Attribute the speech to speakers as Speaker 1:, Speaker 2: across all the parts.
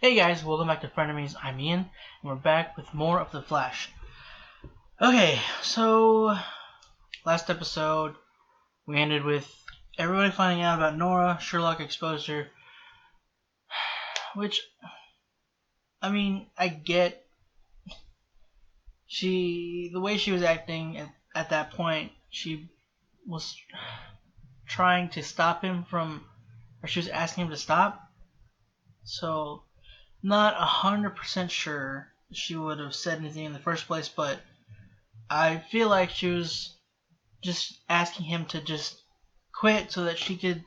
Speaker 1: Hey guys, welcome back to Frenemies. I'm Ian, and we're back with more of The Flash. Okay, so last episode we ended with everybody finding out about Nora. Sherlock exposed her, which, I mean, I get. The way she was acting at that point, she was trying to stop him from, or she was asking him to stop. So, not 100% sure she would have said anything in the first place, but I feel like she was just asking him to just quit so that she could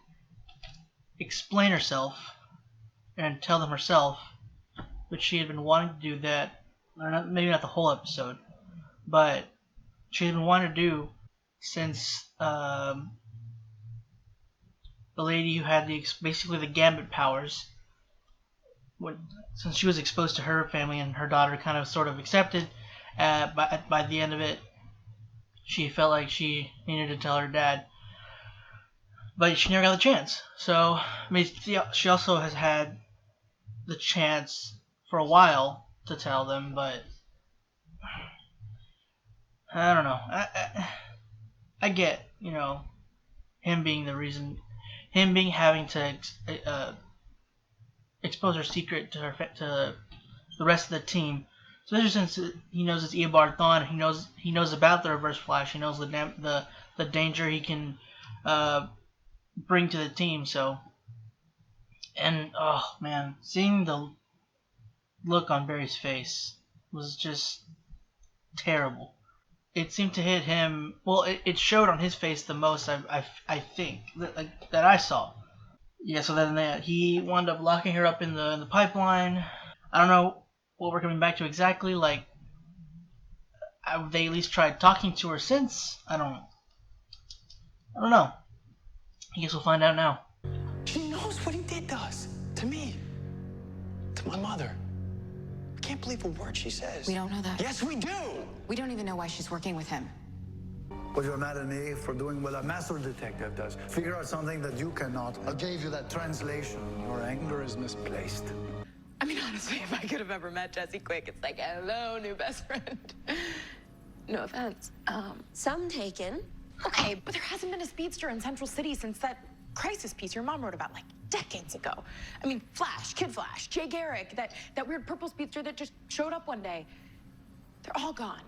Speaker 1: explain herself and tell them herself, which she had been wanting to do that, or not, maybe not the whole episode, but she had been wanting to do since the lady who had basically the gambit powers, since she was exposed to her family and her daughter kind of sort of accepted, by the end of it, she felt like she needed to tell her dad, but she never got the chance. So, I mean, she also has had the chance for a while to tell them, but I don't know. I get, him being the reason, having to expose her secret to the rest of the team. Especially since he knows it's Eobard Thawne, he knows about the Reverse Flash. He knows the danger he can bring to the team. So, and oh man, seeing the look on Barry's face was just terrible. It seemed to hit him. Well, it showed on his face the most. I think that I saw. Yeah. So then he wound up locking her up in the pipeline. I don't know what we're coming back to exactly. Like, have they at least tried talking to her since? I don't know. I guess we'll find out now.
Speaker 2: She knows what he did to us. To me. To my mother. I can't believe a word she says.
Speaker 3: We don't know that.
Speaker 2: Yes, we do!
Speaker 3: We don't even know why she's working with him.
Speaker 4: But you're mad at me for doing what a master detective does. Figure out something that you cannot. I gave you that translation. Your anger is misplaced.
Speaker 3: I mean, honestly, if I could have ever met Jesse Quick, it's like, hello, new best friend. No offense.
Speaker 5: Some taken.
Speaker 3: Okay, but there hasn't been a speedster in Central City since that crisis piece your mom wrote about, like, decades ago. I mean, Flash, Kid Flash, Jay Garrick, that weird purple speedster that just showed up one day. They're all gone.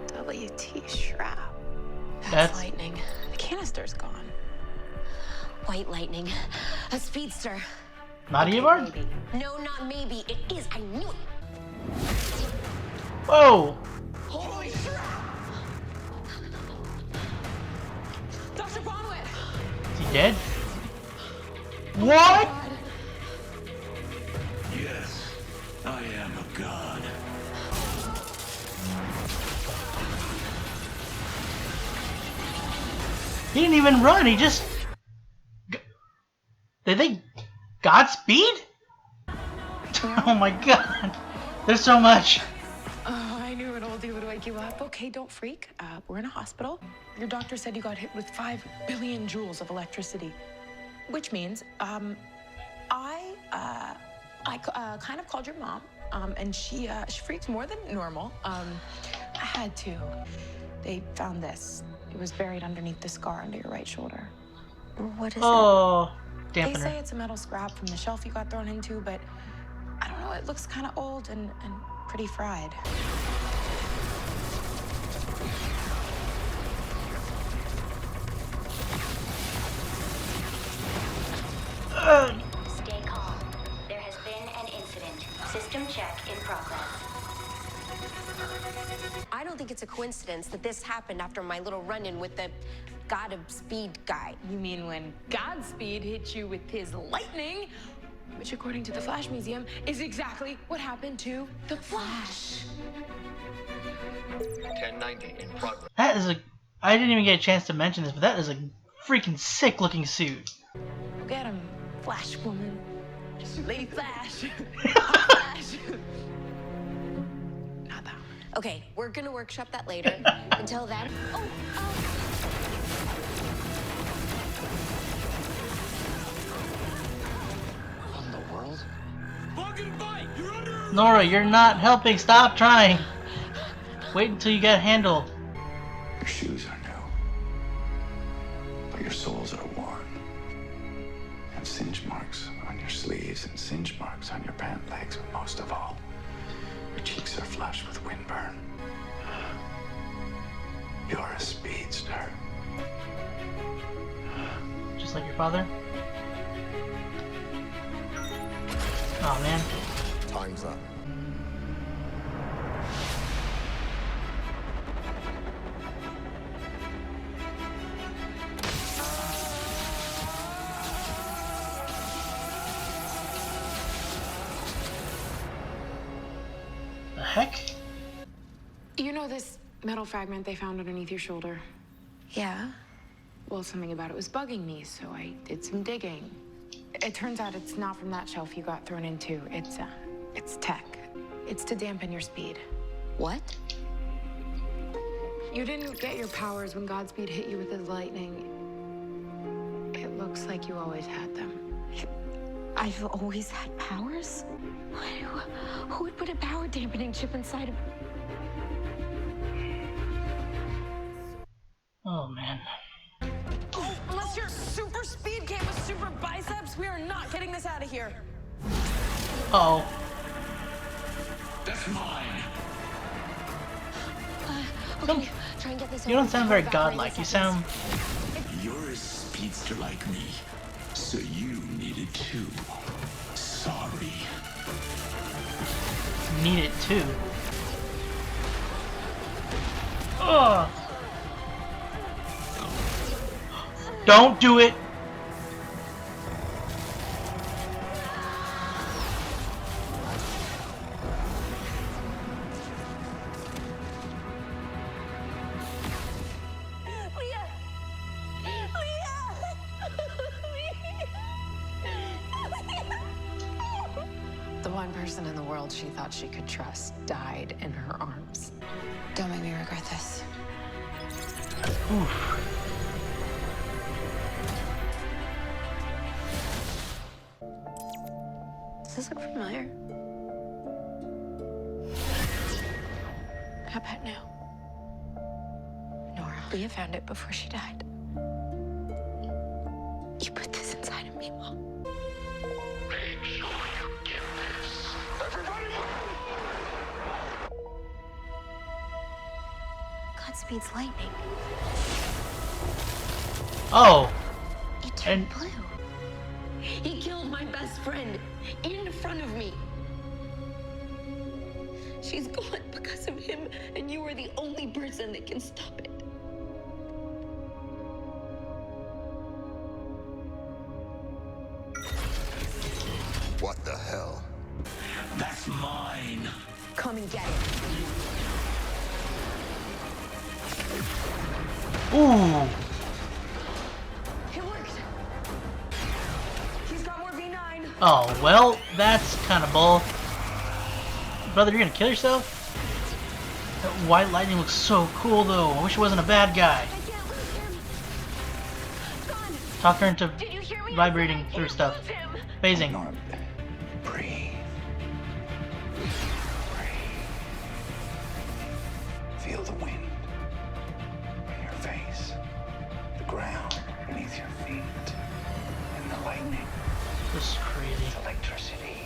Speaker 5: WT Shrap.
Speaker 1: That's
Speaker 3: lightning. The canister's gone.
Speaker 5: White lightning. A speedster.
Speaker 1: Not Eobard?
Speaker 5: Maybe. No, not maybe. It is. I knew it.
Speaker 1: Whoa!
Speaker 3: Holy crap! Dr. Bonwit!
Speaker 1: Is he dead? What?
Speaker 6: Yes, I am a god.
Speaker 1: He didn't even run. He just. Did they Godspeed? Oh my god. There's so much.
Speaker 3: Oh, I knew an oldie would wake you up. Okay, don't freak. We're in a hospital. Your doctor said you got hit with 5 billion joules of electricity, which means I kind of called your mom, and she freaked more than normal. I had to. They found this. It was buried underneath the scar under your right shoulder.
Speaker 5: What is
Speaker 1: Oh,
Speaker 3: They
Speaker 1: dampener.
Speaker 3: say it's a metal scrap from the shelf you got thrown into, but I don't know. It looks kind of old and pretty fried.
Speaker 7: Stay calm. There has been an incident. System check in progress.
Speaker 5: I don't think it's a coincidence that this happened after my little run-in with the Godspeed guy.
Speaker 3: You mean when Godspeed hit you with his lightning, which according to the Flash Museum is exactly what happened to the Flash.
Speaker 2: 1090 in progress.
Speaker 1: That is I didn't even get a chance to mention this, but that is a freaking sick looking suit.
Speaker 3: Get him, Flash woman. Lady Flash. Flash. Not that one.
Speaker 5: Okay, we're gonna workshop that later. Until then,
Speaker 2: What in the world?
Speaker 6: Fucking fight!
Speaker 1: Nora, you're not helping. Stop trying. Wait until you get a handle.
Speaker 6: Your shoes are new, but your soles are worn. You have singe marks on your sleeves and singe marks on your pant legs, but most of all, your cheeks are flushed with windburn. You're a speedster.
Speaker 1: Just like your father? Oh man.
Speaker 8: Time's up.
Speaker 1: The heck?
Speaker 3: You know this metal fragment they found underneath your shoulder?
Speaker 5: Yeah.
Speaker 3: Well, something about it was bugging me, so I did some digging. It turns out it's not from that shelf you got thrown into. It's tech. It's to dampen your speed.
Speaker 5: What?
Speaker 3: You didn't get your powers when Godspeed hit you with his lightning. It looks like you always had them.
Speaker 5: I've always had powers? Who would put a power dampening chip inside of...
Speaker 1: Oh man.
Speaker 3: Oh, unless you're super speed cam with super biceps, we are not getting this out of here.
Speaker 1: Uh-oh.
Speaker 6: That's mine.
Speaker 5: Okay, try and get this
Speaker 1: You don't
Speaker 5: over.
Speaker 1: sound very
Speaker 5: About 90
Speaker 1: godlike. You
Speaker 5: seconds.
Speaker 1: sound...
Speaker 6: You're a speedster like me, so you needed too. Sorry.
Speaker 1: Need it too. Ugh. Don't do it.
Speaker 3: The one person in the world she thought she could trust died in her arms.
Speaker 5: Don't make me regret this.
Speaker 1: Oof.
Speaker 5: Does this look familiar?
Speaker 3: How about now? Nora, Leah found it before she died.
Speaker 5: You put this inside of me, Mom. Godspeed's lightning.
Speaker 1: Oh.
Speaker 5: It turned
Speaker 1: And-
Speaker 5: blue. He killed my best friend in front of me. She's gone because of him, and you are the only person that can stop it.
Speaker 8: What the hell?
Speaker 6: That's mine.
Speaker 5: Come and get it.
Speaker 1: Ooh.
Speaker 5: It worked. He's got more V9.
Speaker 1: Oh, well, that's kind of bull. Brother, you're gonna kill yourself? That white lightning looks so cool, though. I wish it wasn't a bad guy.
Speaker 5: I can't lose him. Son,
Speaker 1: Talk her into
Speaker 5: did you hear me?
Speaker 1: vibrating
Speaker 5: I said I
Speaker 1: through
Speaker 5: can't
Speaker 1: stuff.
Speaker 5: lose him.
Speaker 1: Phasing.
Speaker 6: Nora, breathe. Breathe. Feel the wind in your face, the ground beneath your feet, and the lightning.
Speaker 1: This is crazy.
Speaker 6: Electricity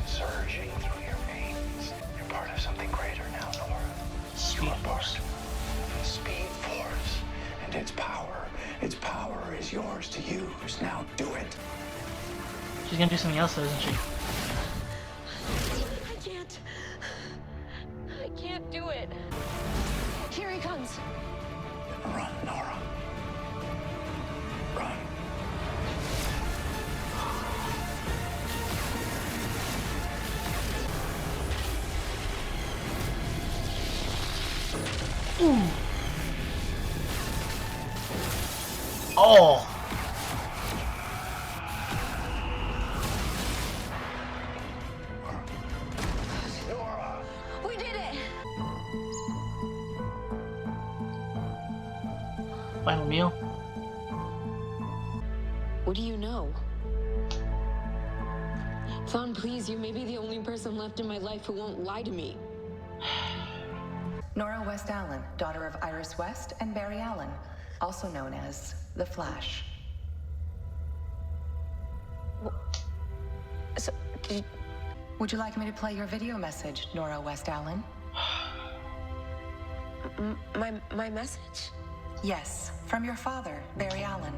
Speaker 6: surging through your veins. You're part of something greater now, Nora.
Speaker 1: Speed
Speaker 6: You are part
Speaker 1: Force.
Speaker 6: of the Speed Force, and its power is yours to use. Now do it.
Speaker 1: She's gonna do something else, though, isn't she?
Speaker 5: I can't do it. Here he comes.
Speaker 6: Run, Nora. Run.
Speaker 1: Ooh. Oh.
Speaker 5: We did it.
Speaker 1: Final meal.
Speaker 5: What do you know? Thawne, please, you may be the only person left in my life who won't lie to me.
Speaker 3: Nora West Allen, daughter of Iris West and Barry Allen, also known as The Flash. So, would you like me to play your video message, Nora West Allen?
Speaker 5: My message?
Speaker 3: Yes, from your father, Barry Allen.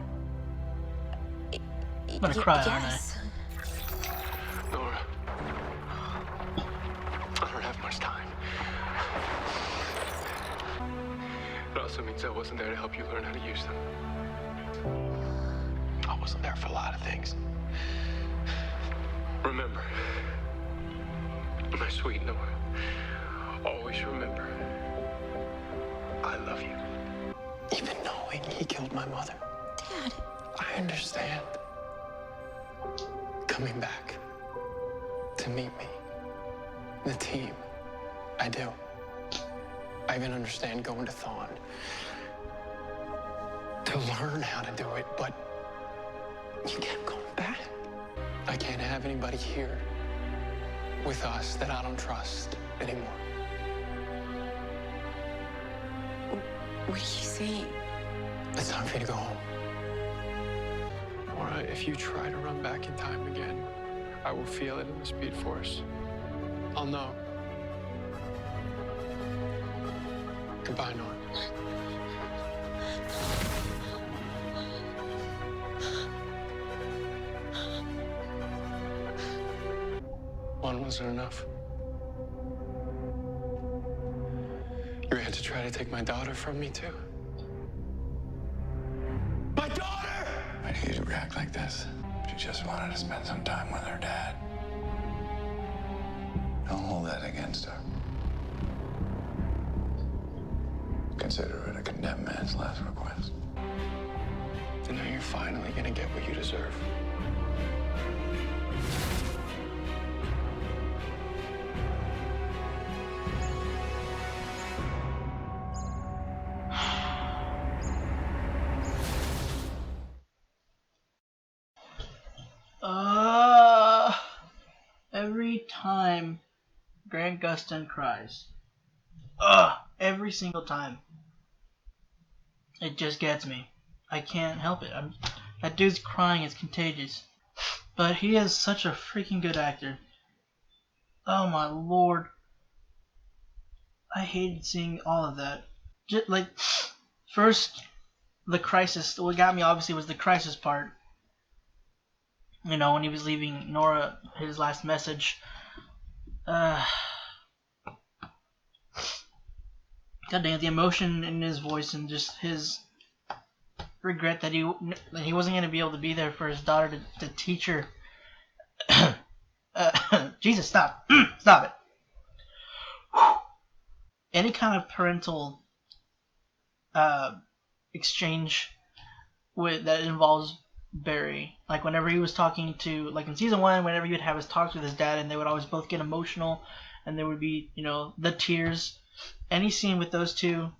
Speaker 1: I'm gonna cry,
Speaker 5: yes.
Speaker 2: Nora, I don't have much time. It also means I wasn't there to help you learn how to use them. I wasn't there for a lot of things. Remember, my sweet Nora, always remember, I love you. Even knowing he killed my mother.
Speaker 5: Dad.
Speaker 2: I understand. Coming back to meet me, the team, I do. I even understand going to Thawne to learn how to do it, but you kept going back. I can't have anybody here with us that I don't trust anymore.
Speaker 5: What are you saying?
Speaker 2: It's time for you to go home. Nora, if you try to run back in time again, I will feel it in the Speed Force. I'll know. Goodbye, Nora. One wasn't enough. You had to try to take my daughter from me, too. My daughter!
Speaker 6: Why do you react like this? She just wanted to spend some time with her dad. Don't hold that against her. Consider it a condemned man's last request.
Speaker 2: And now you're finally gonna get what you deserve.
Speaker 1: Every time Grant Gustin cries, every single time, it just gets me. I can't help it. That dude's crying is contagious. But he is such a freaking good actor. Oh my lord. I hated seeing all of that. Just like, first, the crisis. What got me obviously was the crisis part. You know, when he was leaving Nora his last message. God dang it, the emotion in his voice and just his regret that he wasn't going to be able to be there for his daughter to teach her. Jesus, stop. Stop it. Any kind of parental exchange that involves Barry, like whenever he was talking to, like in season 1, whenever he would have his talks with his dad and they would always both get emotional and there would be, you know, the tears. Any scene with those two,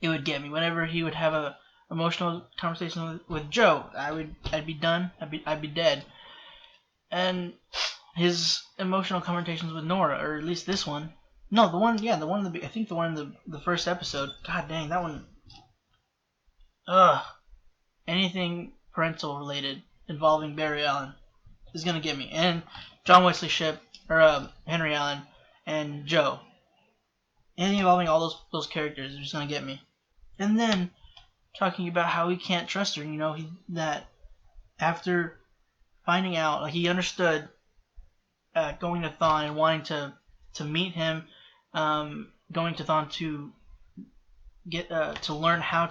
Speaker 1: it would get me. Whenever he would have a emotional conversation with Joe, I'd be done. I'd be dead. And his emotional conversations with Nora, or at least this one. No, the one I think the one in the first episode. God dang, that one. Anything parental related involving Barry Allen is gonna get me, and John Wesley Shipp or Henry Allen and Joe. Anything involving all those characters is just gonna get me. And then talking about how he can't trust her, you know, that after finding out, like he understood going to Thawne and wanting to meet him, going to Thawne to get to learn how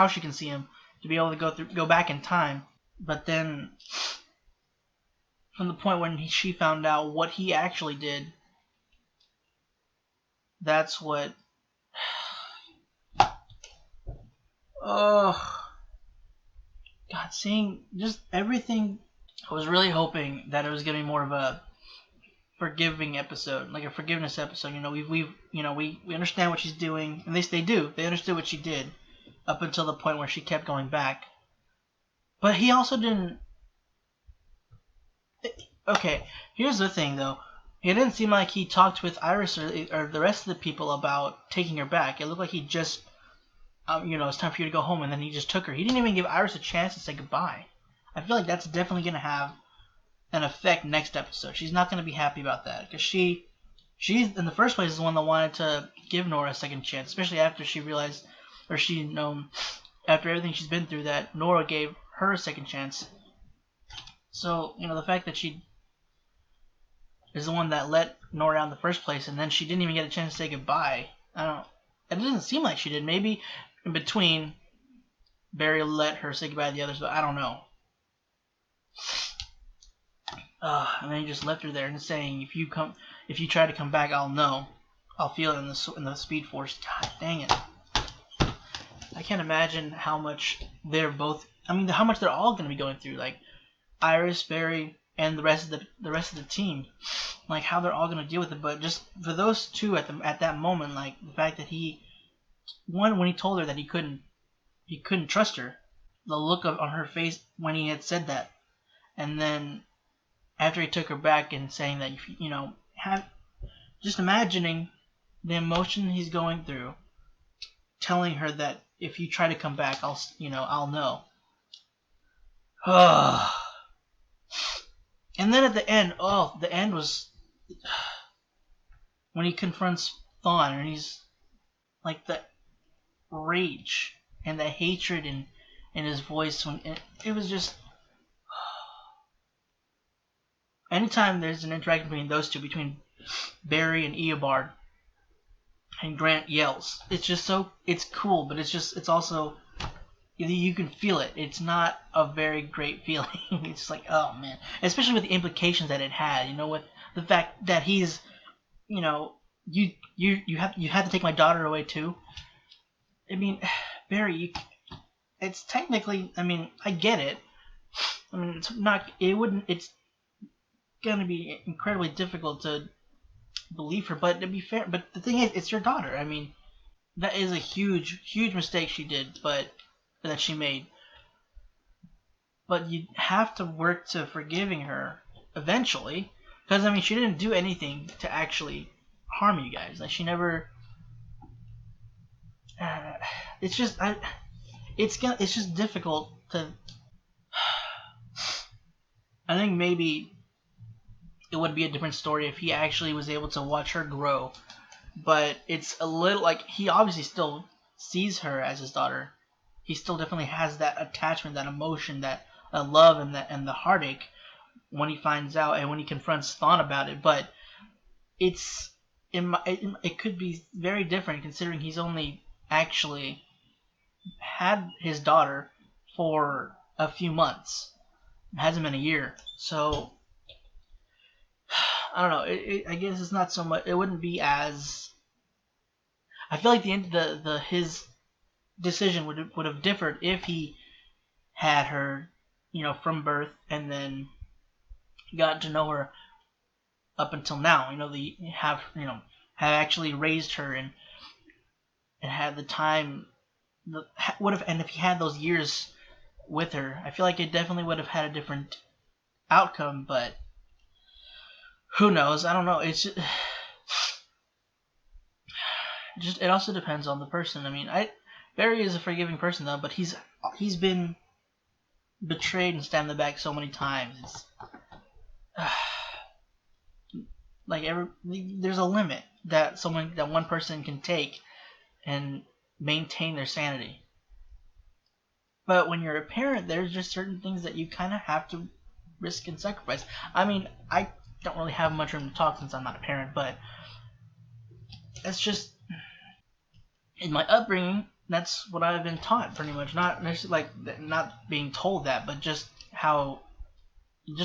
Speaker 1: she can see him, to be able to go back in time. But then from the point when she found out what he actually did, that's what God, seeing just everything. I was really hoping that it was gonna be more of a forgiving episode, like a forgiveness episode. You know, we understand what she's doing, and they do. They understood what she did up until the point where she kept going back. But he also didn't. okay, here's the thing though. It didn't seem like he talked with Iris or the rest of the people about taking her back. It looked like he just, it's time for you to go home, and then he just took her. He didn't even give Iris a chance to say goodbye. I feel like that's definitely going to have an effect next episode. She's not going to be happy about that, because she's in the first place is the one that wanted to give Nora a second chance, especially after she realized, or after everything she's been through, that Nora gave her a second chance. So, the fact that she is the one that let Nora out in the first place, and then she didn't even get a chance to say goodbye. It doesn't seem like she did. Maybe in between, Barry let her say goodbye to the others, but I don't know. And then he just left her there and saying, if you try to come back, I'll know. I'll feel it in the Speed Force. God dang it. I can't imagine how much they're all going to be going through. Like, Iris, Barry, and the rest of the team, like how they're all gonna deal with it. But just for those two at that moment, like the fact that when he told her that he couldn't trust her, the look on her face when he had said that, and then after he took her back and saying that just imagining the emotion he's going through, telling her that if you try to come back, I'll know. And then at the end, the end was when he confronts Thawne, and he's like the rage and the hatred in his voice. It was just, anytime there's an interaction between those two, between Barry and Eobard, and Grant yells, it's cool, but it's also, you can feel it. It's not a very great feeling. It's like, oh man, especially with the implications that it had. With the fact that he's, you have to take my daughter away too. I mean, Barry, it's technically, I get it. It's gonna be incredibly difficult to believe her, but to be fair, but the thing is, it's your daughter. That is a huge, huge mistake that she made. But you have to work to forgiving her eventually, because she didn't do anything to actually harm you guys. Like, she never. It's just difficult to. I think maybe it would be a different story if he actually was able to watch her grow, but it's a little like he obviously still sees her as his daughter. He still definitely has that attachment, that emotion, that love, and the heartache when he finds out and when he confronts Thawne about it. But it could be very different, considering he's only actually had his daughter for a few months. It hasn't been a year, so I don't know. I guess it's not so much. It wouldn't be as. I feel like his decision would have differed if he had her, from birth, and then got to know her up until now. Have actually raised her and had the time. And if he had those years with her, I feel like it definitely would have had a different outcome. But who knows? I don't know. It's just it also depends on the person. Barry is a forgiving person though, but he's been betrayed and stabbed in the back so many times. It's there's a limit that one person can take and maintain their sanity. But when you're a parent, there's just certain things that you kind of have to risk and sacrifice. I don't really have much room to talk since I'm not a parent, but it's just in my upbringing. That's what I've been taught, pretty much. Not necessarily not being told that, but just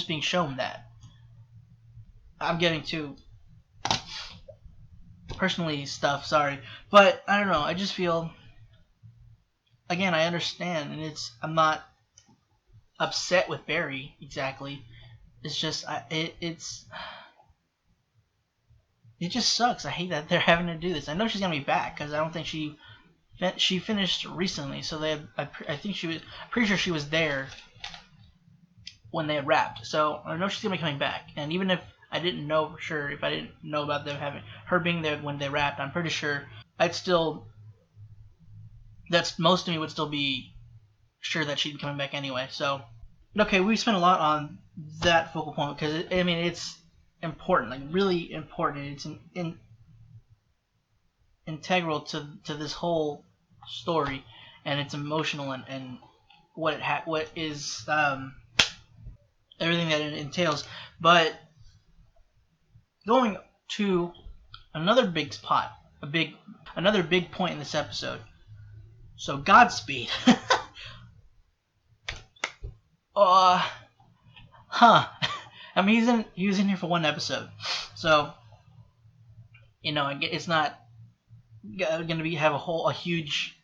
Speaker 1: being shown that. I'm getting too personally stuff, sorry, but I don't know. I just feel, again, I understand, and I'm not upset with Barry exactly. It's just it just sucks. I hate that they're having to do this. I know she's gonna be back because I don't think she finished recently, so I think pretty sure she was there when they had wrapped. So I know she's gonna be coming back. And even if I didn't know for sure, if I didn't know about them having her being there when they wrapped, I'm pretty sure most of me would still be sure that she'd be coming back anyway. So, okay, we spent a lot on that focal point because it's important, like really important. It's integral to this whole story, and it's emotional and what is everything that it entails. But going to another big point in this episode. So Godspeed. I mean, he was in here for one episode, so it's not going to have a huge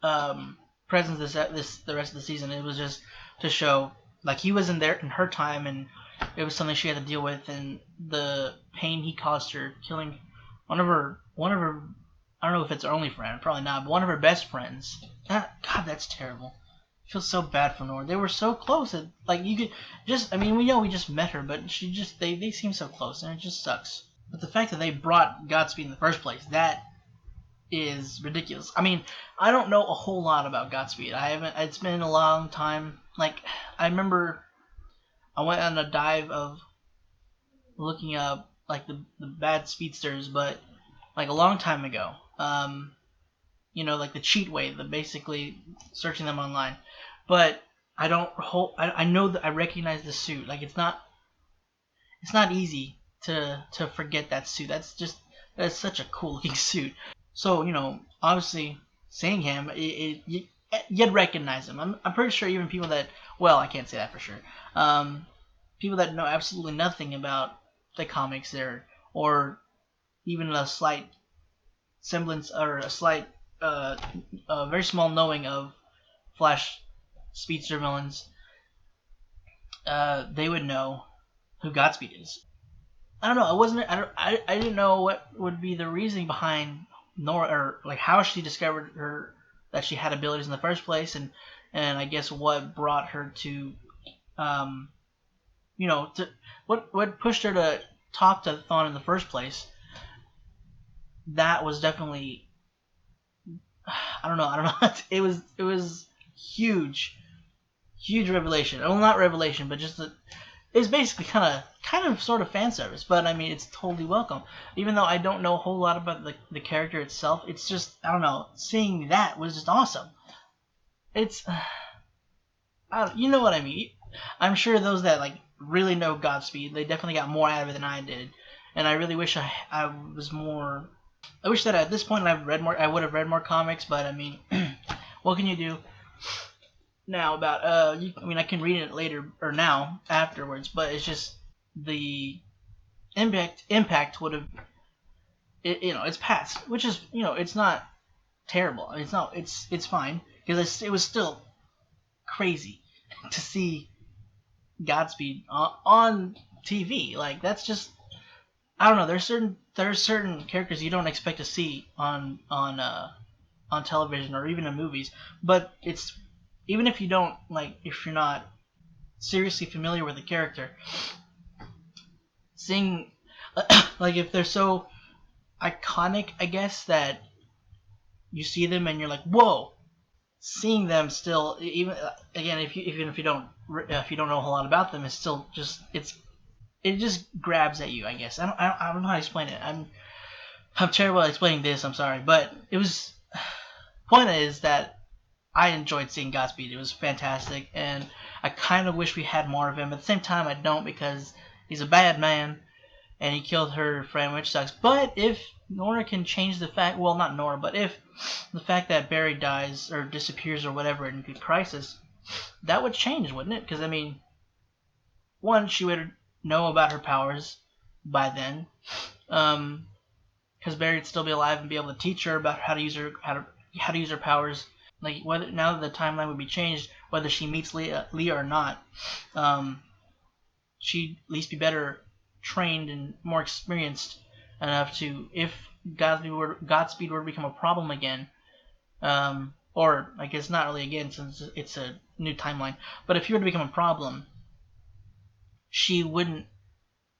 Speaker 1: presence the rest of the season. It was just to show like he was in her time, and it was something she had to deal with, and the pain he caused her, killing one of her I don't know if it's her only friend, probably not, but one of her best friends. God, that's terrible. I feel so bad for Nora. They were so close. Like you could we know we just met her, but they seem so close, and it just sucks. But the fact that they brought Godspeed in the first place, that is ridiculous. I mean, I don't know a whole lot about Godspeed. It's been a long time. Like, I remember I went on a dive of looking up like the bad speedsters, but like a long time ago. Like the cheat way, basically searching them online. But I know that I recognize the suit. Like it's not easy to forget that suit. That's such a cool looking suit. So obviously seeing him, you'd recognize him. I'm pretty sure even people that, well, I can't say that for sure. People that know absolutely nothing about the comics there, or even a slight semblance or a slight, very small knowing of Flash speedster villains, they would know who Godspeed is. I don't know. I didn't know what would be the reasoning behind Nora, or like how she discovered that she had abilities in the first place, and I guess what brought her to, what pushed her to talk to Thawne in the first place. That was definitely, I don't know. It was huge revelation. Well, not revelation, but just it's basically kind of sort of fan service. But I mean, it's totally welcome. Even though I don't know a whole lot about the character itself, it's just, I don't know. Seeing that was just awesome. It's, you know what I mean. I'm sure those that like really know Godspeed, they definitely got more out of it than I did, and I really wish I was more. I wish that at this point I would have read more comics, but I mean, what can you do now about I can read it later or now afterwards, but it's just the impact would have it's past, which is it's not terrible. It's fine, because it was still crazy to see Godspeed on TV. Like, that's just, I don't know. There's certain characters you don't expect to see on television or even in movies. But it's, even if you don't if you're not seriously familiar with the character, seeing if they're so iconic, I guess, that you see them and you're like, whoa. Seeing them still, even if you don't know a whole lot about them, it's still just it just grabs at you, I guess. I don't know how to explain it. I'm terrible at explaining this. I'm sorry, but it was. Point is that I enjoyed seeing Godspeed. It was fantastic, and I kind of wish we had more of him. At the same time, I don't, because he's a bad man, and he killed her friend, which sucks. But if Nora can change the fact, well, not Nora, but if the fact that Barry dies or disappears or whatever in Crisis, that would change, wouldn't it? Because, I mean, one, she would know about her powers by then, because Barry would still be alive and be able to teach her about how to use her powers. Like, whether now that the timeline would be changed, whether she meets Leah or not, she'd at least be better trained and more experienced enough to, if Godspeed were to become a problem again, or I guess not really again since it's a new timeline, but if he were to become a problem, she wouldn't.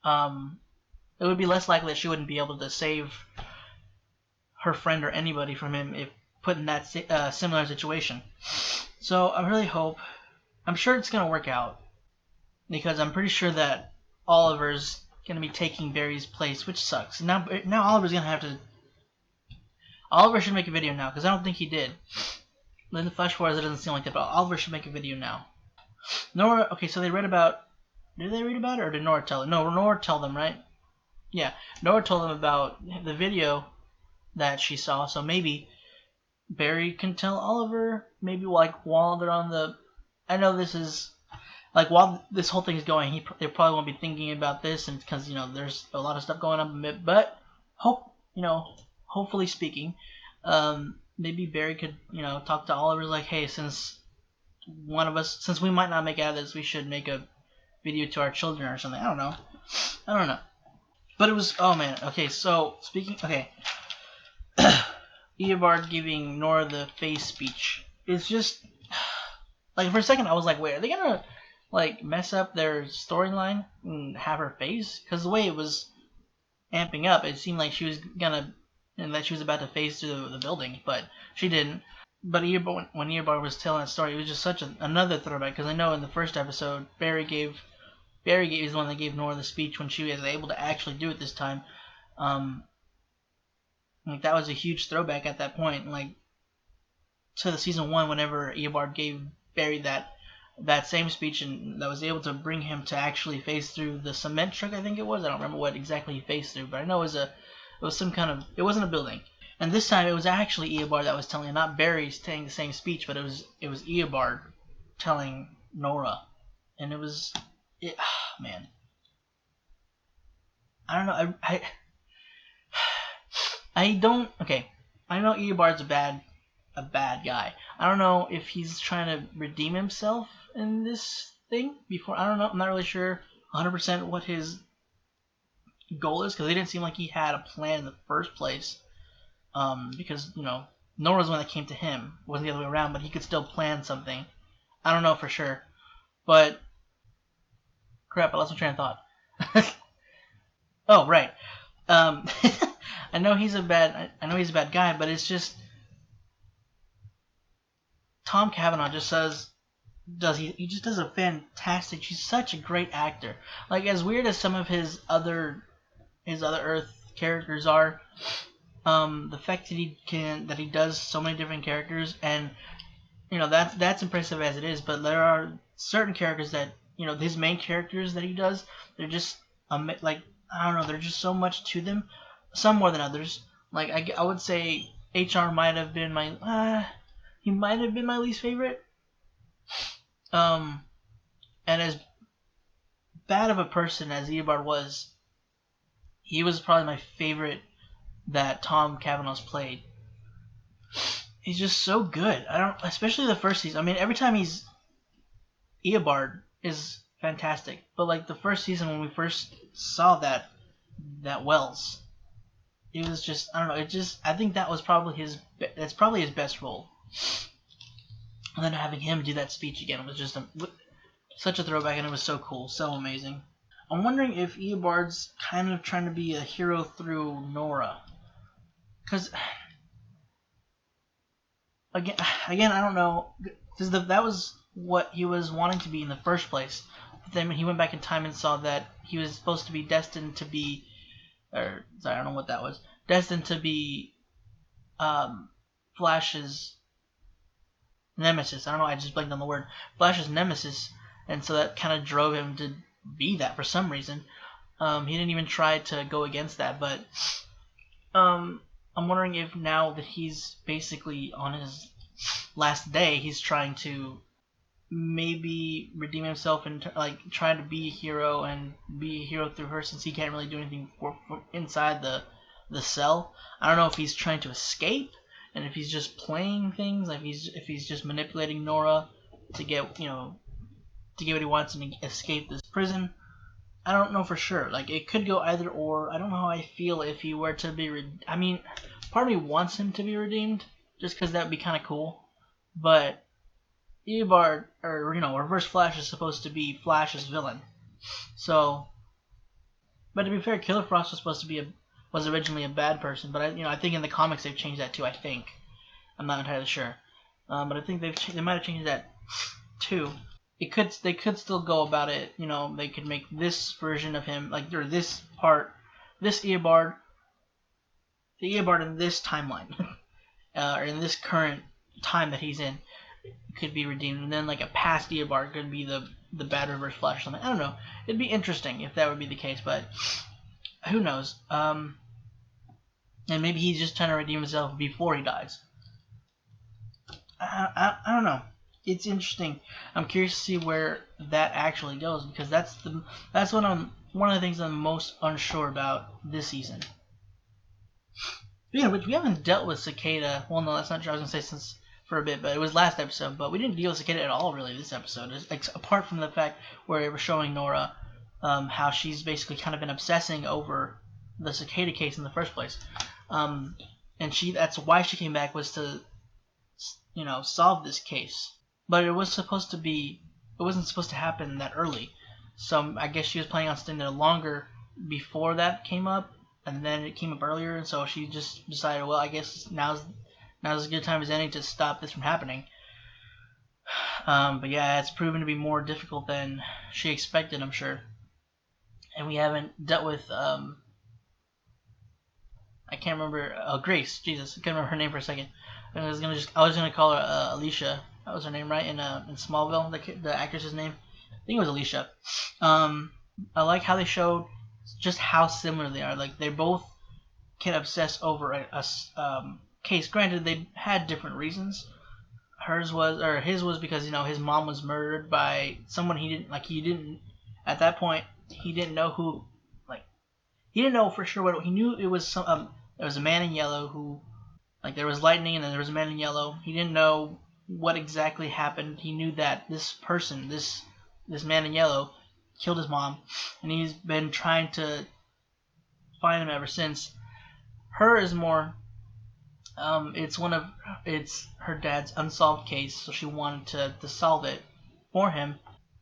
Speaker 1: It would be less likely that she wouldn't be able to save her friend or anybody from him if put in that similar situation. So I really hope. I'm sure it's gonna work out because I'm pretty sure that Oliver's gonna be taking Barry's place, which sucks. Now Oliver's gonna have to. Oliver should make a video now because I don't think he did. In the flash forwards, it doesn't seem like that, but Oliver should make a video now. Nora. Okay, so they read about. Did they read about it or did Nora tell them? No, Nora told them, right? Yeah, Nora told them about the video that she saw. So maybe Barry can tell Oliver. Maybe like while they're on the. I know this is. Like while this whole thing is going, they probably won't be thinking about this, and because there's a lot of stuff going on. But hopefully speaking, maybe Barry could talk to Oliver like, hey, since we might not make it out of this, we should make a video to our children or something. I don't know. But it was okay. So speaking Eobard giving Nora the face speech is just like for a second I was like, wait, are they gonna like mess up their storyline and have her face? Because the way it was amping up, it seemed like she was gonna and that she was about to phase through the building, but she didn't. But when Eobard was telling that story, it was just such another throwback because I know in the first episode Barry is the one that gave Nora the speech when she was able to actually do it this time. Like that was a huge throwback at that point, like to the season 1 whenever Eobard gave Barry that same speech and that was able to bring him to actually phase through the cement truck. I think it was. I don't remember what exactly he phased through, but I know it was some kind of. It wasn't a building. And this time it was actually Eobard that was telling, not Barry saying the same speech, but it was Eobard telling Nora, and it was. Man, I don't know. I don't. Okay, I know Eobard's a bad guy. I don't know if he's trying to redeem himself in this thing before. I don't know. I'm not really sure 100% what his goal is because it didn't seem like he had a plan in the first place. Because Nora's the one that came to him. It wasn't the other way around, but he could still plan something. I don't know for sure, but. Crap, I lost my train of thought. Oh, right. I know he's a bad guy, but it's just Tom Cavanaugh just he just does a fantastic. He's such a great actor. Like as weird as some of his other Earth characters are, the fact that he does so many different characters, and that's impressive as it is. But there are certain characters that. His main characters that he does, they're just like I don't know, there's just so much to them. Some more than others. Like I would say HR might have been he might have been my least favorite. And as bad of a person as Eobard was, he was probably my favorite that Tom Cavanaugh's played. He's just so good. Especially the first season. I mean, every time he's Eobard is fantastic, but like the first season when we first saw that Wells, it was just I don't know. I think that's probably his best role. And then having him do that speech again was just such a throwback, and it was so cool, so amazing. I'm wondering if Eobard's kind of trying to be a hero through Nora, because again I don't know, because that was what he was wanting to be in the first place. But then he went back in time and saw that he was supposed to be destined to be, I don't know what that was, destined to be Flash's nemesis. I don't know, I just blanked on the word. Flash's nemesis, and so that kind of drove him to be that for some reason. He didn't even try to go against that, but I'm wondering if now that he's basically on his last day, he's trying to maybe redeem himself and try to be a hero and be a hero through her, since he can't really do anything for inside the cell. I don't know if he's trying to escape and if he's just playing things, like if he's just manipulating Nora to get what he wants and escape this prison. I don't know for sure. Like it could go either or. I don't know how I feel if he were to be I mean, part of me wants him to be redeemed just because that would be kind of cool, but Eobard, or Reverse Flash is supposed to be Flash's villain, So, but to be fair, Killer Frost was supposed to be was originally a bad person, but I think in the comics they've changed that too. I think I'm not entirely sure, but I think they might have changed that too. They could still go about it. They could make this version of him or this Eobard, the Eobard in this timeline, or in this current time that he's in, could be redeemed, and then like a past Eobard could be the bad Reverse Flash or something. I don't know. It'd be interesting if that would be the case, but who knows? And maybe he's just trying to redeem himself before he dies. I don't know. It's interesting. I'm curious to see where that actually goes, because that's one of the things I'm most unsure about this season. Speaking of which, we haven't dealt with Cicada. Well, no, that's not true. I was gonna say since for a bit, but it was last episode. But we didn't deal with Cicada at all really this episode, apart from the fact where it was showing Nora how she's basically kind of been obsessing over the Cicada case in the first place, and that's why she came back, was to solve this case. But it wasn't supposed to happen that early. So I guess she was planning on staying there longer before that came up, and then it came up earlier, and so she just decided, well, I guess now's as good time as any to stop this from happening. But yeah, it's proven to be more difficult than she expected, I'm sure. And we haven't dealt with I can't remember Grace. Jesus, I can't remember her name for a second. I was gonna call her Alicia. That was her name, right? In Smallville, the actress's name. I think it was Alicia. I like how they showed just how similar they are. Like, they both can obsess over a case. Granted, they had different reasons. His was because his mom was murdered by someone he didn't at that point. He didn't know who. He didn't know for sure what he knew. It was there was a man in yellow who, there was lightning, and then there was a man in yellow. He didn't know what exactly happened. He knew that this person, this man in yellow, killed his mom, and he's been trying to find him ever since. Her is more, it's her dad's unsolved case, so she wanted to solve it for him,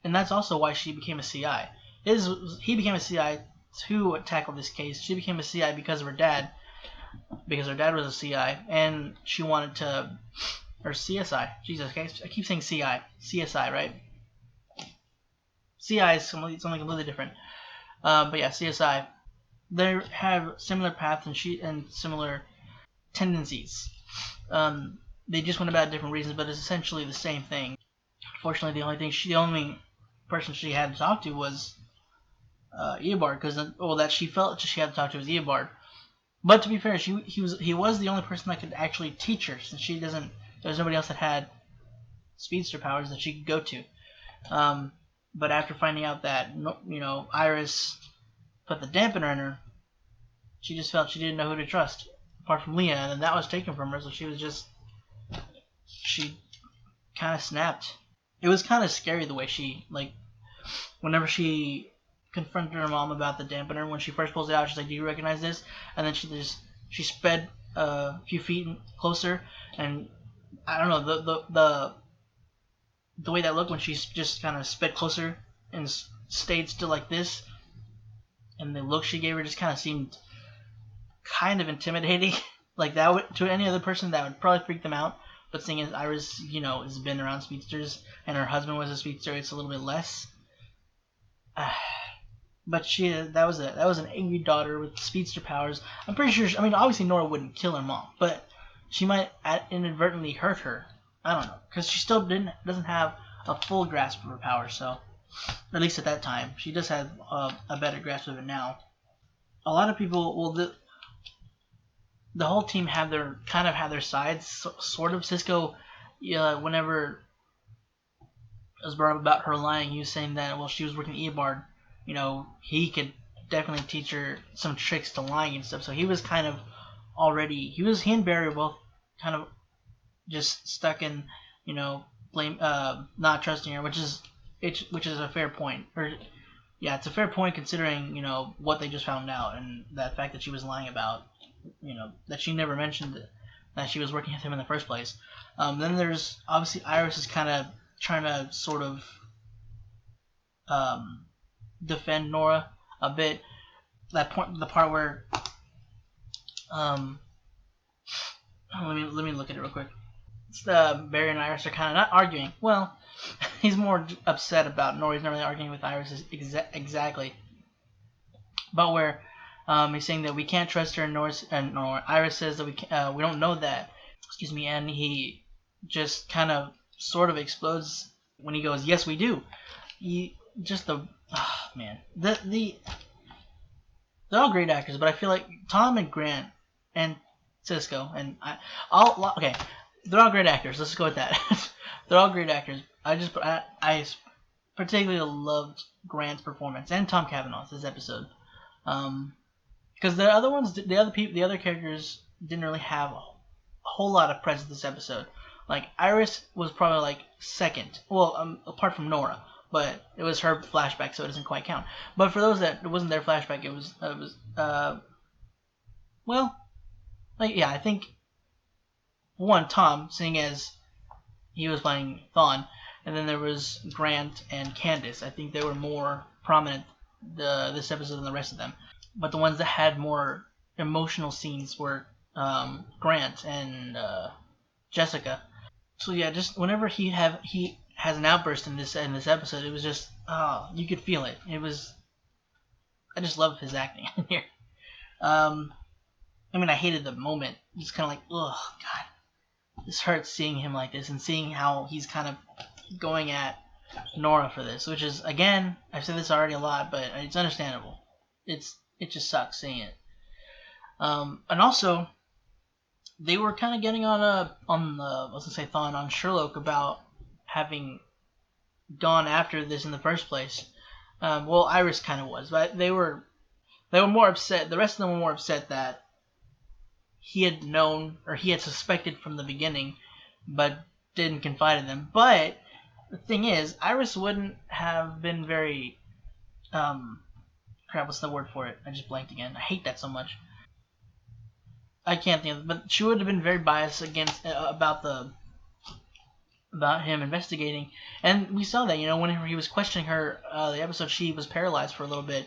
Speaker 1: and that's also why she became a CI. He became a CI to tackle this case. She became a CI because of her dad, because her dad was a CI, and she wanted to, or CSI. Jesus, I keep saying CI. CSI, right? CI is something completely different. But yeah, CSI. They have similar paths and similar tendencies. They just went about different reasons, but it's essentially the same thing. Unfortunately, the only person she had to talk to was Eobard, because that she felt she had to talk to was Eobard. But to be fair, he was the only person that could actually teach her, since there's nobody else that had speedster powers that she could go to. But after finding out that Iris put the dampener in her, she just felt she didn't know who to trust apart from Leah, and then that was taken from her. So she kind of snapped. It was kind of scary the way she whenever she confronted her mom about the dampener, when she first pulls it out, she's like, "Do you recognize this?" And then she sped a few feet closer, and I don't know, the way that looked when she just kind of sped closer and stayed still like this, and the look she gave her just kind of seemed kind of intimidating. That would, to any other person, that would probably freak them out. But seeing as Iris, has been around speedsters, and her husband was a speedster, it's a little bit less. But that was an angry daughter with speedster powers. I'm pretty sure. Obviously Nora wouldn't kill her mom, but she might inadvertently hurt her. I don't know, because she still doesn't have a full grasp of her power. So, at least at that time, she does have a better grasp of it now. A lot of people, the whole team have their sides, sort of. Cisco, whenever it was brought up about her lying, he was saying that she was working at Eobard. He could definitely teach her some tricks to lying and stuff. So he was kind of already, he and Barry were both kind of just stuck in, blame, not trusting her, which is a fair point. It's a fair point considering, what they just found out, and that fact that she was lying about, that she never mentioned that she was working with him in the first place. Then there's, obviously, Iris is kind of trying to sort of, defend Nora a bit. The part where let me look at it real quick. It's Barry and Iris are kind of not arguing. Well, he's more upset about Nora. He's not really arguing with Iris exactly, but where he's saying that we can't trust her, and Iris says that we don't know that. Excuse me, and he just kind of sort of explodes when he goes, "Yes, we do." Man, they're all great actors, but I feel like Tom and Grant and Cisco and okay, they're all great actors. Let's go with that. They're all great actors. I particularly loved Grant's performance and Tom Cavanaugh's this episode, because the other characters didn't really have a whole lot of presence this episode. Like Iris was probably like second, well, apart from Nora, but it was her flashback, so it doesn't quite count. But for those that it wasn't their flashback, it was I think one, Tom, seeing as he was playing Thawne, and then there was Grant and Candace. I think they were more prominent this episode than the rest of them. But the ones that had more emotional scenes were Grant and Jessica. So yeah, just whenever he has an outburst in this episode, it was just you could feel it. I just love his acting in here. I mean, I hated the moment. It's kind of like, oh god, this hurts seeing him like this and seeing how he's kind of going at Nora for this, which is, again, I've said this already a lot, but it's understandable. It just sucks seeing it. And also, they were kind of getting Thawne on Sherlock about having gone after this in the first place. Well, Iris kind of was, but they were more upset. The rest of them were more upset that he had known, or he had suspected from the beginning, but didn't confide in them. But the thing is, Iris wouldn't have been very what's the word for it? I just blanked again. I hate that so much. I can't think of it, but she would have been very biased against about him investigating, and we saw that, whenever he was questioning her, the episode she was paralyzed for a little bit.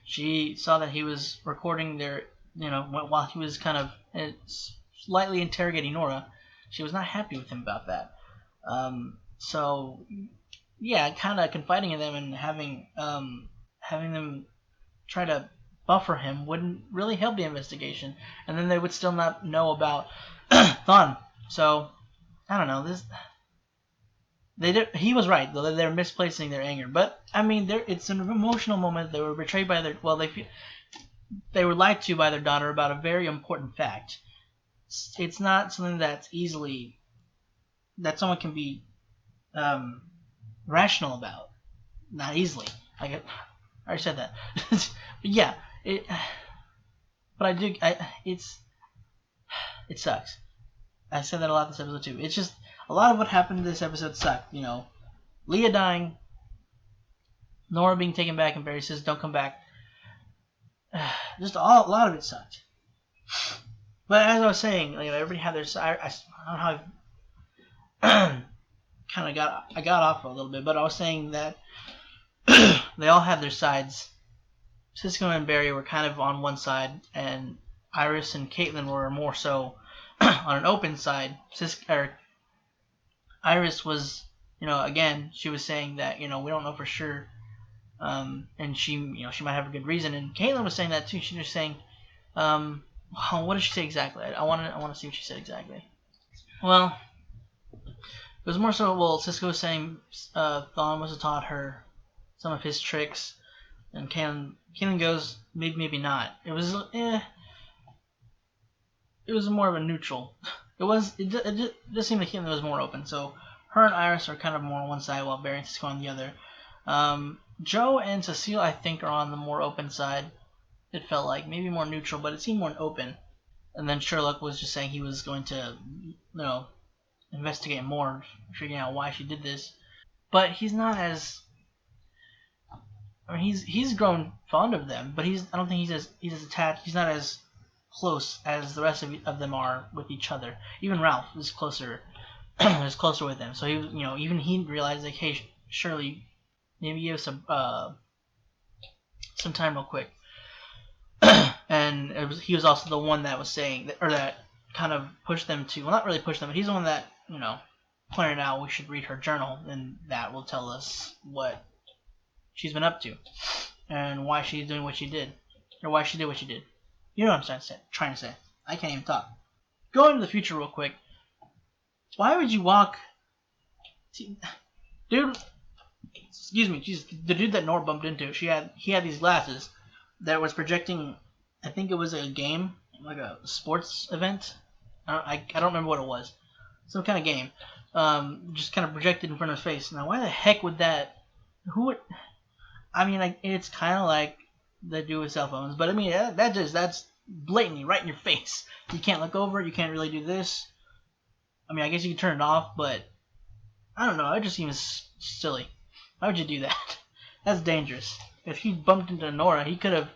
Speaker 1: She saw that he was recording their, while he was kind of slightly interrogating Nora. She was not happy with him about that. So yeah, kind of confiding in them and having them try to buffer him wouldn't really help the investigation, and then they would still not know about Thawne. So I don't know. He was right, though. They're misplacing their anger, but I mean, it's an emotional moment. They were betrayed by they were lied to by their daughter about a very important fact. It's not something that's easily that someone can be rational about. Not easily. I already said that. But yeah, it sucks. I said that a lot this episode too. It's just a lot of what happened in this episode sucked. Leah dying, Nora being taken back, and Barry says, "Don't come back." Just a lot of it sucked. But as I was saying, everybody had their side. I don't know how I got off a little bit, but I was saying that they all had their sides. Cisco and Barry were kind of on one side, and Iris and Caitlin were more so on an open side. Iris was, again, she was saying that, we don't know for sure, and she might have a good reason. And Caitlin was saying that too. She was saying, what did she say exactly? I want to see what she said exactly. Well, it was more so, Cisco was saying Thawne must have taught her some of his tricks, and Caitlin goes, maybe not. It was more of a neutral. It just seemed like Caitlin was more open. So her and Iris are kind of more on one side, while Barry and Cisco on the other. Joe and Cecile, I think, are on the more open side. It felt like maybe more neutral, but it seemed more open. And then Sherlock was just saying he was going to, investigate more, figuring out why she did this. But he's not as. I mean, he's grown fond of them, but I don't think he's as attached. He's not as close as the rest of them are with each other. Even Ralph is closer with them. So he, even he realized, like, hey, Shirley, maybe give us some time real quick. And he was also the one that was saying that, or that kind of pushed them to, well, not really pushed them, but he's the one that, you know, pointed out we should read her journal, and that will tell us what she's been up to and why she's doing what she did, or why she did what she did. You know what I'm trying to say. I can't even talk. Go into the future real quick. Why would you walk, dude? Excuse me, Jesus, the dude that Nora bumped into, he had these glasses that was projecting. I think it was a game, like a sports event. I don't remember what it was. Some kind of game. Just kind of projected in front of his face. Now, why the heck would that? Who would? I mean, like, it's kind of like they do with cell phones, but I mean that's blatantly right in your face. You can't look over. You can't really do this. I mean, I guess you can turn it off, but I don't know. It just seems silly. Why would you do that? That's dangerous. If he bumped into Nora, he could have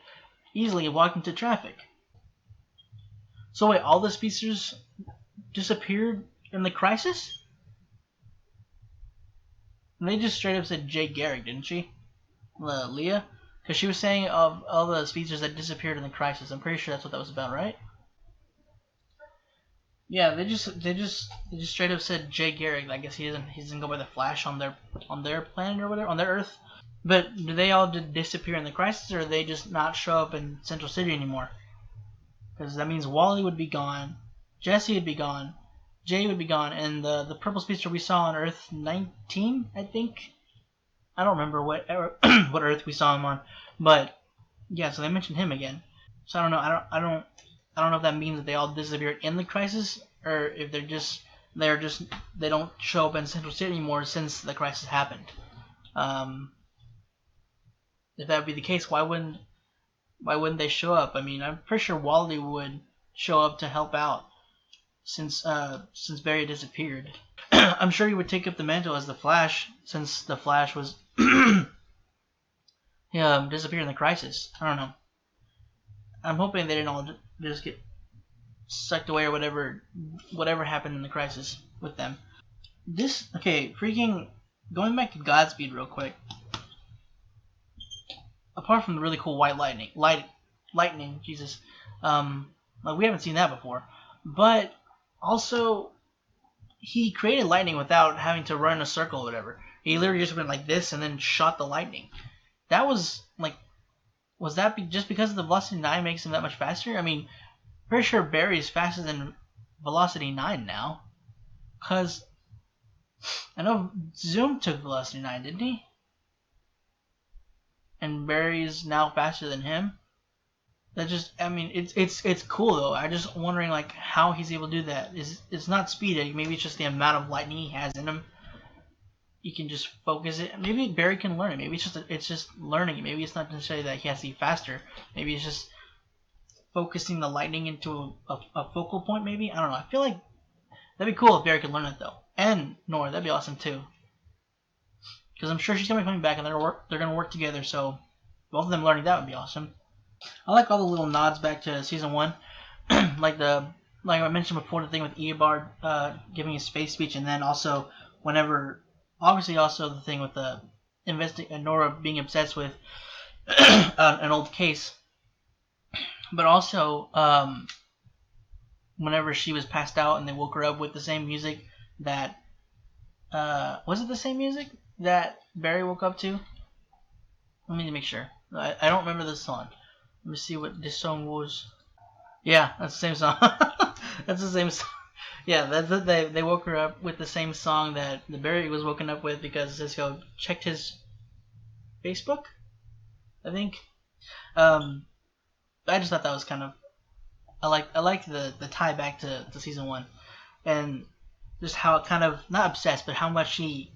Speaker 1: easily walked into traffic. So wait, all the speedsters disappeared in the crisis? And they just straight up said Jay Garrick, didn't she? Leah? Because she was saying of all the speedsters that disappeared in the crisis. I'm pretty sure that's what that was about, right? Yeah, they just straight up said Jay Garrick. I guess he doesn't go by the Flash on their planet or whatever, on their Earth. But do they all disappear in the crisis, or they just not show up in Central City anymore? Because that means Wally would be gone, Jesse would be gone, Jay would be gone, and the purple speedster we saw on Earth 19, I think. I don't remember what what Earth we saw him on, but yeah. So they mentioned him again. So I don't know. I don't know if that means that they all disappeared in the crisis, or if they don't show up in Central City anymore since the crisis happened. If that would be the case, why wouldn't they show up? I mean, I'm pretty sure Wally would show up to help out since Barry disappeared. I'm sure he would take up the mantle as the Flash, since the Flash was disappeared in the crisis. I don't know. I'm hoping they didn't all just get sucked away or whatever happened in the crisis with them. Freaking going back to Godspeed real quick. Apart from the really cool white lightning, Jesus, like we haven't seen that before. But also, he created lightning without having to run in a circle or whatever. He literally just went like this and then shot the lightning. That was like, was that just because the Velocity 9 makes him that much faster? I mean, pretty sure Barry is faster than Velocity 9 now. Because I know Zoom took Velocity 9, didn't he? And Barry's now faster than him. That just, I mean, it's cool though. I'm just wondering like how he's able to do that. It's not speed. Maybe it's just the amount of lightning he has in him. You can just focus it. Maybe Barry can learn it. Maybe it's just learning. Maybe it's not necessarily that he has to be faster. Maybe it's just focusing the lightning into a focal point. Maybe, I don't know. I feel like that'd be cool if Barry could learn it though. And Nora, that'd be awesome too. Because I'm sure she's gonna be coming back, and they're gonna work together. So both of them learning that would be awesome. I like all the little nods back to season 1, like I mentioned before, the thing with Eobard giving his space speech, and then also obviously also the thing with the Nora being obsessed with an old case, but also whenever she was passed out and they woke her up with the same music that was it the same music that Barry woke up to? Let me make sure. I don't remember this song. Let me see what this song was. Yeah, that's the same song. That's the same song. Yeah, they woke her up with the same song that the Barry was woken up with, because Cisco checked his Facebook, I think. I just thought that was kind of, I liked the tie back to season 1, and just how it kind of, not obsessed, but how much she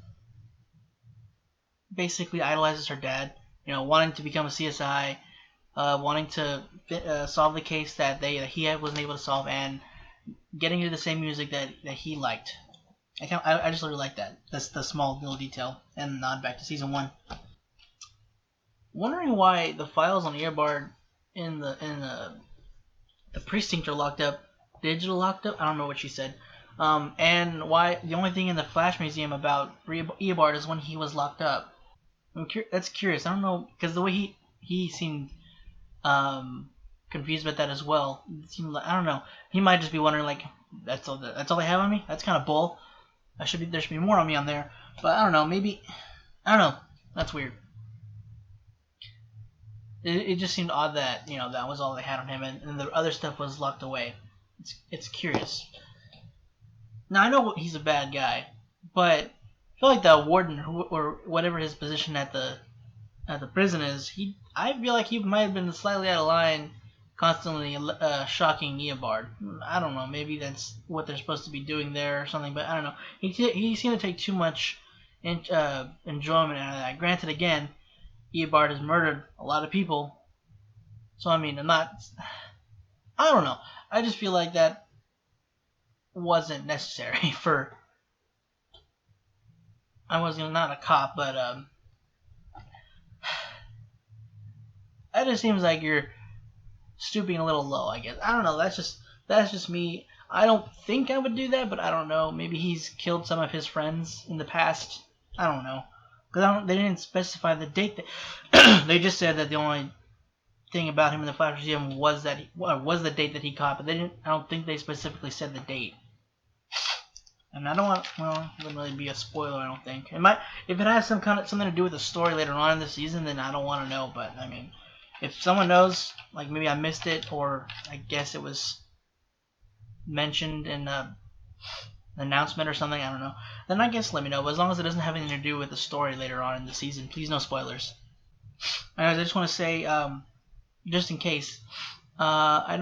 Speaker 1: basically idolizes her dad. You know, wanting to become a CSI, wanting to solve the case that he wasn't able to solve, and getting to the same music that he liked. I just really like that. That's the small little detail and nod back to season 1. Wondering why the files on Eobard in the precinct are locked up, digital locked up. I don't know what she said. And why the only thing in the Flash Museum about Eobard is when he was locked up. That's curious. I don't know, because the way he seemed confused about that as well. It seemed like, I don't know. He might just be wondering like, that's all they have on me. That's kind of bull. There should be more on me on there. But I don't know. Maybe I don't know. That's weird. It just seemed odd that that was all they had on him, and the other stuff was locked away. It's curious. Now I know he's a bad guy, but I feel like the warden or whatever his position at the prison is, I feel like he might have been slightly out of line, constantly shocking Eobard. I don't know. Maybe that's what they're supposed to be doing there or something, but I don't know. He seemed to take too much enjoyment out of that. Granted, again, Eobard has murdered a lot of people, so I mean, I don't know. I just feel like that wasn't necessary for. I was not a cop, but that just seems like you're stooping a little low, I guess. I don't know. That's just me. I don't think I would do that, but I don't know. Maybe he's killed some of his friends in the past. I don't know. Because they didn't specify the date. They just said that the only thing about him in the Flash Museum was the date that he caught, but I don't think they specifically said the date. And I don't want. Well, it wouldn't really be a spoiler. I don't think. It might. If it has something to do with the story later on in the season, then I don't want to know. But I mean, if someone knows, like maybe I missed it, or I guess it was mentioned in an announcement or something, I don't know, then I guess let me know. But as long as it doesn't have anything to do with the story later on in the season, please no spoilers. Anyways, I just want to say, just in case, I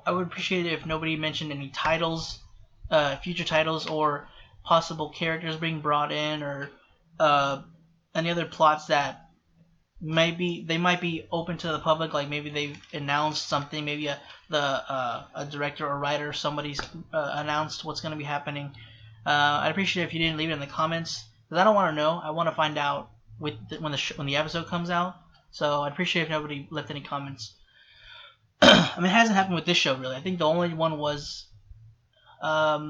Speaker 1: would appreciate it if nobody mentioned any titles, future titles, or possible characters being brought in, or any other plots that might be open to the public. Like maybe they've announced something, maybe a director or writer or somebody's announced what's going to be happening. I'd appreciate it if you didn't leave it in the comments, because I don't want to know. I want to find out when the episode comes out. So I'd appreciate if nobody left any comments. I mean, it hasn't happened with this show really. I think the only one was what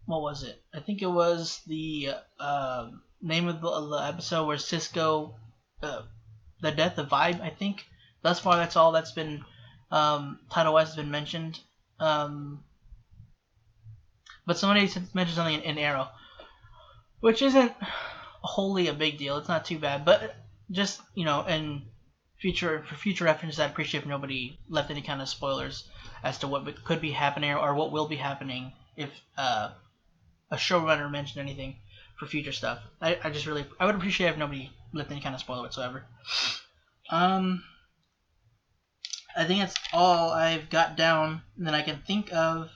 Speaker 1: was it? I think it was the name of the episode where Cisco, the death of Vibe. I think thus far that's all that's been Title West has been mentioned. But somebody mentioned something in Arrow, which isn't wholly a big deal. It's not too bad, but just and for future reference, I'd appreciate if nobody left any kind of spoilers as to what could be happening or what will be happening if a showrunner mentioned anything for future stuff. I would appreciate if nobody left any kind of spoiler whatsoever. I think that's all I've got down that I can think of.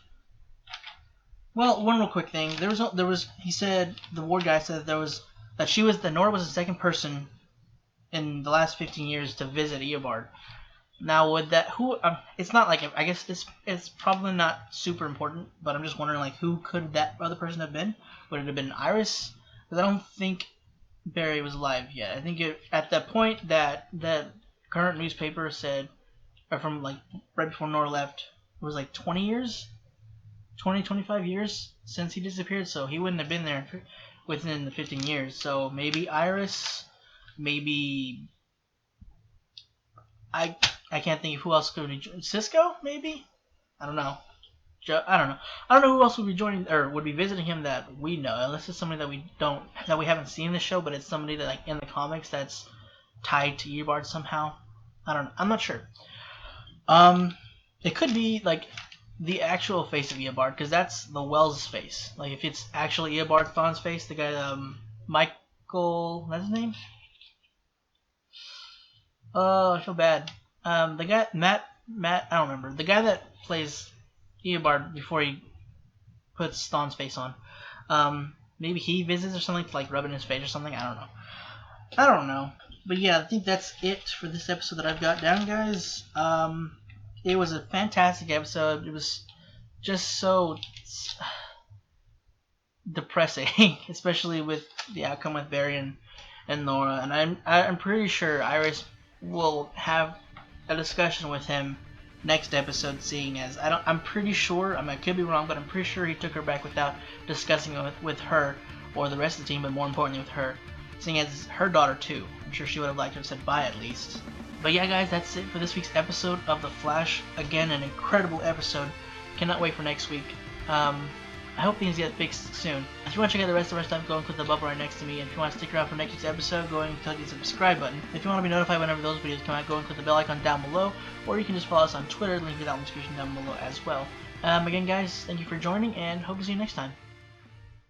Speaker 1: Well, one real quick thing. He said, the ward guy said that Nora was the second person in the last 15 years to visit Eobard. Now, would that it's not like, I guess it's probably not super important, but I'm just wondering like who could that other person have been? Would it have been Iris? Because I don't think Barry was alive yet. I think at that point that current newspaper said, or from like right before Nora left, it was like 25 years since he disappeared, so he wouldn't have been there within the 15 years. So maybe Iris, maybe I can't think of who else could be Cisco, maybe? I don't know. I don't know who else would be joining or would be visiting him that we know, unless it's somebody that we haven't seen in the show, but it's somebody that like in the comics that's tied to Eobard somehow. I'm not sure. It could be like the actual face of Eobard, because that's the Wells face. Like if it's actually Eobard Thawne's face, the guy Michael, what's his name? Oh, I feel bad. The guy Matt, I don't remember. The guy that plays Eobard before he puts Thawne's face on. Maybe he visits or something to like rub it in his face or something. I don't know. But yeah, I think that's it for this episode that I've got down, guys. It was a fantastic episode. It was just so depressing, especially with the outcome with Barry and Nora. And I'm pretty sure Iris will have a discussion with him next episode, seeing as I'm pretty sure, I could be wrong, but I'm pretty sure he took her back without discussing it with her or the rest of the team, but more importantly with her, seeing as her daughter too. I'm sure she would have liked to have said bye at least. But yeah, guys, that's it for this week's episode of The Flash. Again, an incredible episode. Cannot wait for next week. I hope things get fixed soon. If you want to check out the rest of our stuff, go and click the bubble right next to me. And if you want to stick around for next week's episode, go and click the subscribe button. If you want to be notified whenever those videos come out, go and click the bell icon down below. Or you can just follow us on Twitter, link is out in the description down below as well. Again, guys, thank you for joining, and hope to see you next time.